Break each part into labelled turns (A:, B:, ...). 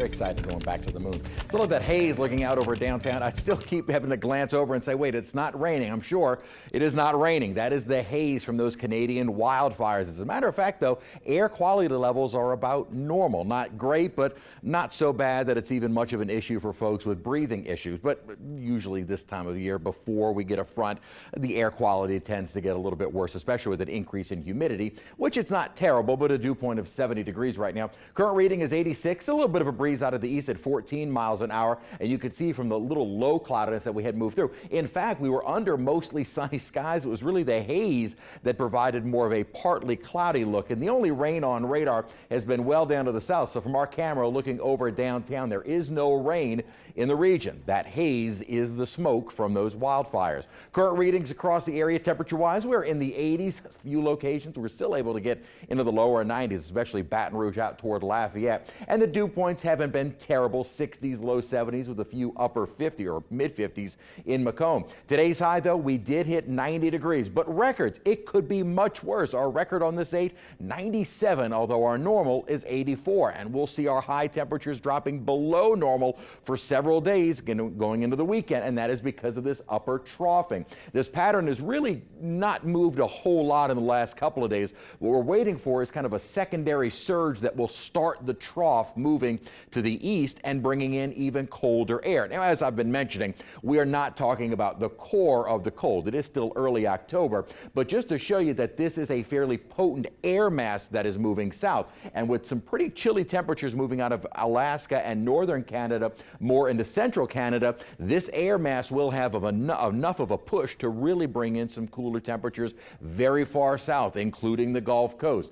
A: Excited going back to the moon. It's a little bit haze looking out over downtown. I still keep having to glance over and say, wait, it's not raining. I'm sure it is not raining. That is the haze from those Canadian wildfires. As a matter of fact, though, air quality levels are about normal. Not great, but not so bad that it's even much of an issue for folks with breathing issues. But usually this time of the year, before we get a front, the air quality tends to get a little bit worse, especially with an increase in humidity, which it's not terrible, but a dew point of 70 degrees right now. Current reading is 86, a little bit of a breeze out of the east at 14 miles an hour, and you can see from the little low cloudiness that we had moved through. In fact, we were under mostly sunny skies. It was really the haze that provided more of a partly cloudy look, and the only rain on radar has been well down to the south. So from our camera looking over downtown, there is no rain in the region. That haze is the smoke from those wildfires. Current readings across the area temperature-wise, we're in the 80s. A few locations we're still able to get into the lower 90s, especially Baton Rouge out toward Lafayette. And the dew points haven't been terrible, 60s, low 70s with a few upper 50 or mid 50s in Macomb. Today's high, though, we did hit 90 degrees, but records, it could be much worse. Our record on this date, 97, although our normal is 84, and we'll see our high temperatures dropping below normal for several days going into the weekend, and that is because of this upper troughing. This pattern has really not moved a whole lot in the last couple of days. What we're waiting for is kind of a secondary surge that will start the trough moving to the east and bringing in even colder air. Now, as I've been mentioning, we are not talking about the core of the cold. It is still early October, but just to show you that this is a fairly potent air mass that is moving south, and with some pretty chilly temperatures moving out of Alaska and northern Canada more into central Canada, this air mass will have enough of a push to really bring in some cooler temperatures very far south, including the Gulf Coast.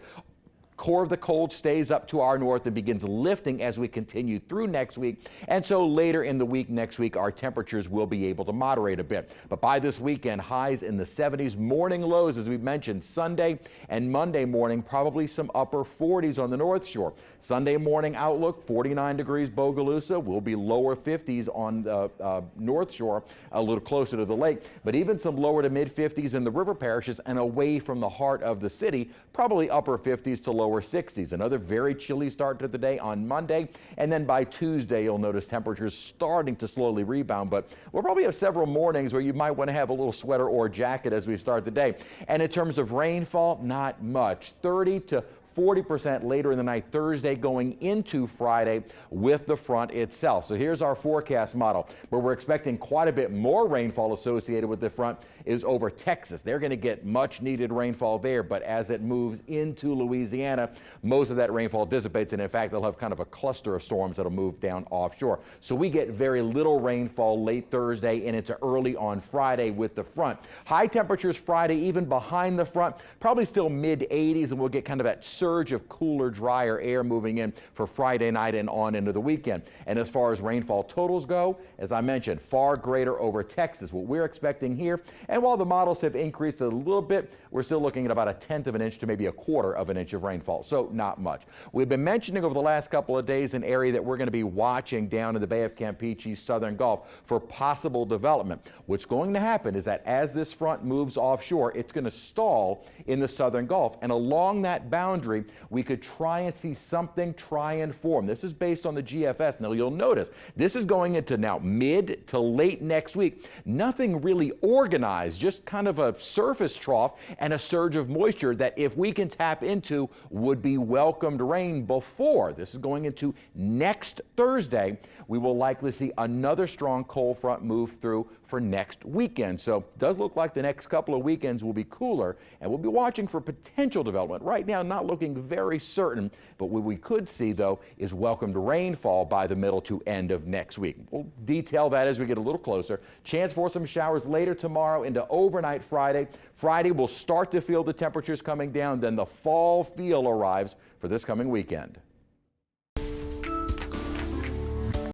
A: Core of the cold stays up to our north and begins lifting as we continue through next week. And so later in the week next week, our temperatures will be able to moderate a bit. But by this weekend, highs in the 70s, morning lows, as we mentioned, Sunday and Monday morning, probably some upper 40s on the North Shore. Sunday morning outlook, 49 degrees Bogalusa. Will be lower 50s on the North Shore, a little closer to the lake. But even some lower to mid 50s in the river parishes and away from the heart of the city, probably upper 50s to lower 60s. Another very chilly start to the day on Monday, and then by Tuesday you'll notice temperatures starting to slowly rebound, but we'll probably have several mornings where you might want to have a little sweater or jacket as we start the day. And in terms of rainfall, not much. 30 to 40% later in the night Thursday going into Friday with the front itself. So here's our forecast model where we're expecting quite a bit more rainfall associated with the front is over Texas. They're going to get much needed rainfall there, but as it moves into Louisiana, most of that rainfall dissipates, and in fact they'll have kind of a cluster of storms that'll move down offshore. So we get very little rainfall late Thursday and into early on Friday with the front. High temperatures Friday, even behind the front, probably still mid 80s, and we'll get kind of that surge of cooler, drier air moving in for Friday night and on into the weekend. And as far as rainfall totals go, as I mentioned, far greater over Texas, what we're expecting here. And while the models have increased a little bit, we're still looking at about 1/10 of an inch to maybe 1/4 of an inch of rainfall. So not much. We've been mentioning over the last couple of days an area that we're going to be watching down in the Bay of Campeche's southern Gulf for possible development. What's going to happen is that as this front moves offshore, it's going to stall in the southern Gulf, and along that boundary we could try and see something try and form. This is based on the GFS. Now you'll notice this is going into now mid to late next week. Nothing really organized, just kind of a surface trough and a surge of moisture that if we can tap into would be welcomed rain before. This is going into next Thursday. We will likely see another strong cold front move through for next weekend. So it does look like the next couple of weekends will be cooler, and we'll be watching for potential development. Right now, not looking very certain, but what we could see, though, is welcomed rainfall by the middle to end of next week. We'll detail that as we get a little closer. Chance for some showers later tomorrow into overnight Friday. Friday, we'll start to feel the temperatures coming down, then the fall feel arrives for this coming weekend.